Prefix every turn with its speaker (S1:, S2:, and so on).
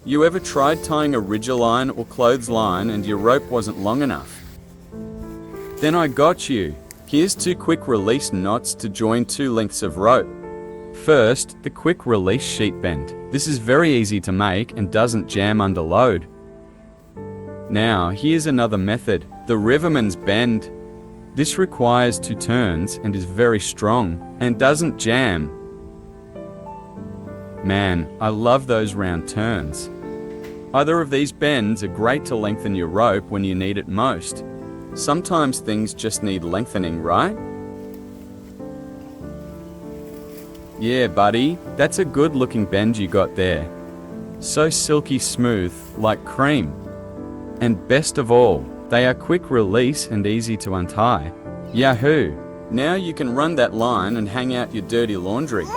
S1: You ever tried tying a Ridgeline or clothesline and your rope wasn't long enough? Then I got you. Here's 2 quick release knots to join 2 lengths of rope. First, the quick release sheet bend. This is very easy to make and doesn't jam under load. Now, here's another method, the Riverman's bend. This requires 2 turns and is very strong and doesn't jam. Man, I love those round turns. Either of these bends are great to lengthen your rope when you need it most. Sometimes things just need lengthening, right? Yeah, buddy, that's a good looking bend you got there. So silky smooth, like cream. And best of all, they are quick release and easy to untie. Yahoo! Now you can run that line and hang out your dirty laundry.